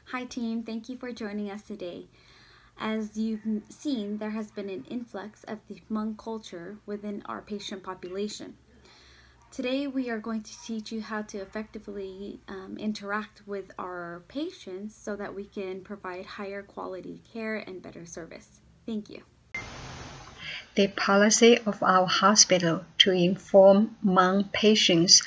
Hi team, thank you for joining us today. As you've seen, there has been an influx of the Hmong culture within our patient population. Today we are going to teach you how to effectively interact with our patients so that we can provide higher quality care and better service. Thank you. The policy of our hospital to inform Hmong patients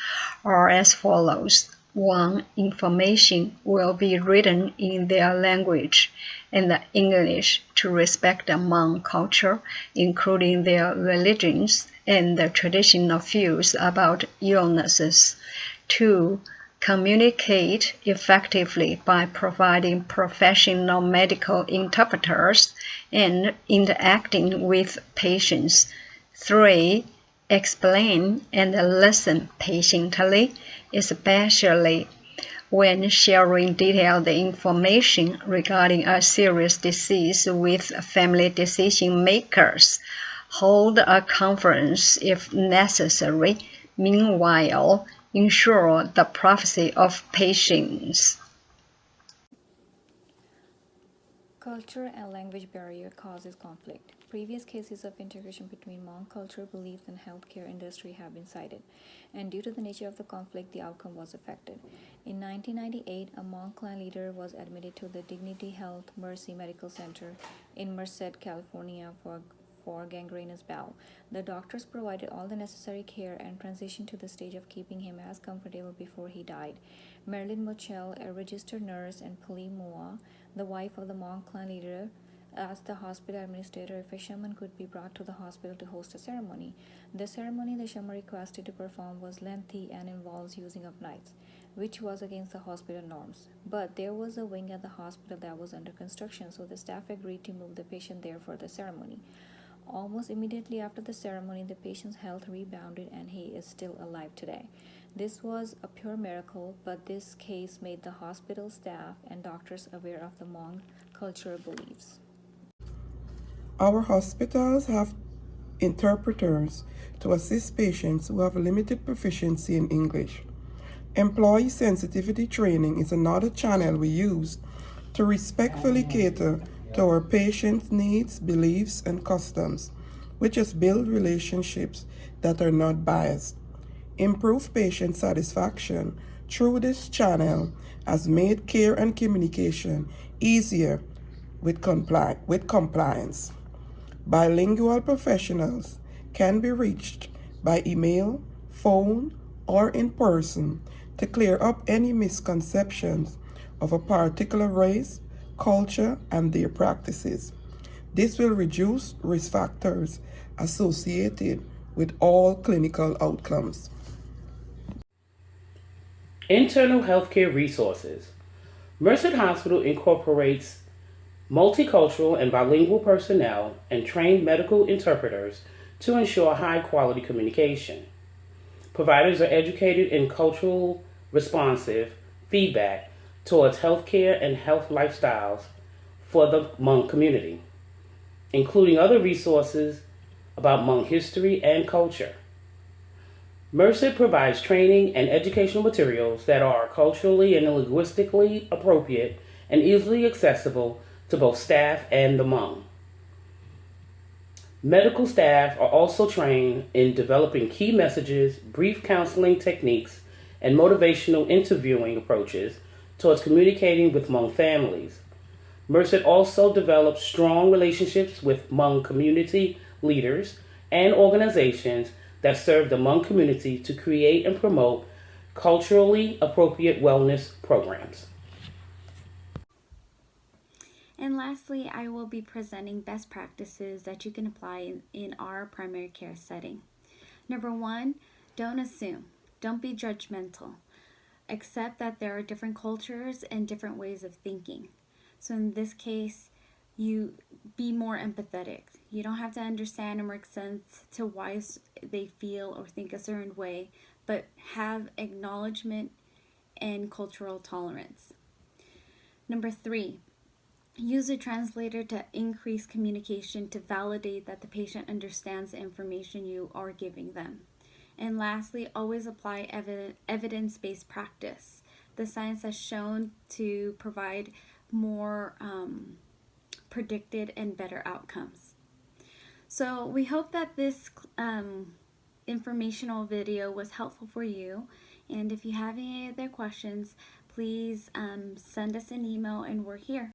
are as follows. 1. Information will be written in their language and English to respect the Hmong culture, including their religions and the traditional views about illnesses. 2. Communicate effectively by providing professional medical interpreters and interacting with patients. 3. Explain and listen patiently, especially when sharing detailed information regarding a serious disease with family decision makers. Hold a conference if necessary. Meanwhile, ensure the privacy of patients. Culture and language barrier causes conflict. Previous cases of integration between Hmong culture beliefs and healthcare industry have been cited, and due to the nature of the conflict, the outcome was affected. In 1998, a Hmong clan leader was admitted to the Dignity Health Mercy Medical Center in Merced, California for gangrenous bowel. The doctors provided all the necessary care and transitioned to the stage of keeping him as comfortable before he died. Marilyn Mochel, a registered nurse, and Pali Mua, the wife of the Hmong clan leader, asked the hospital administrator if a shaman could be brought to the hospital to host a ceremony. The ceremony the shaman requested to perform was lengthy and involves using of knives, which was against the hospital norms. But there was a wing at the hospital that was under construction, so the staff agreed to move the patient there for the ceremony. Almost immediately after the ceremony, the patient's health rebounded and he is still alive today. This was a pure miracle, but this case made the hospital staff and doctors aware of the Hmong cultural beliefs. Our hospitals have interpreters to assist patients who have limited proficiency in English. Employee sensitivity training is another channel we use to respectfully cater to our patients' needs, beliefs, and customs, which is build relationships that are not biased. Improve patient satisfaction through this channel has made care and communication easier with compliance. Bilingual professionals can be reached by email, phone, or in person to clear up any misconceptions of a particular race, culture, and their practices. This will reduce risk factors associated with all clinical outcomes. Internal healthcare resources. Merced Hospital incorporates multicultural and bilingual personnel and trained medical interpreters to ensure high quality communication. Providers are educated in cultural responsive feedback towards healthcare and health lifestyles for the Hmong community, including other resources about Hmong history and culture. Merced provides training and educational materials that are culturally and linguistically appropriate and easily accessible to both staff and the Hmong. Medical staff are also trained in developing key messages, brief counseling techniques, and motivational interviewing approaches towards communicating with Hmong families. Merced also develops strong relationships with Hmong community leaders and organizations that serve the Hmong community to create and promote culturally appropriate wellness programs. And lastly, I will be presenting best practices that you can apply in our primary care setting. Number one, don't assume. Don't be judgmental. Accept that there are different cultures and different ways of thinking. So in this case, you be more empathetic. You don't have to understand or make sense to why they feel or think a certain way, but have acknowledgement and cultural tolerance. Number three, use a translator to increase communication to validate that the patient understands the information you are giving them. And lastly, always apply evidence based practice. the science has shown to provide more predicted and better outcomes. So we hope that this informational video was helpful for you, and if you have any other questions, please send us an email and we're here.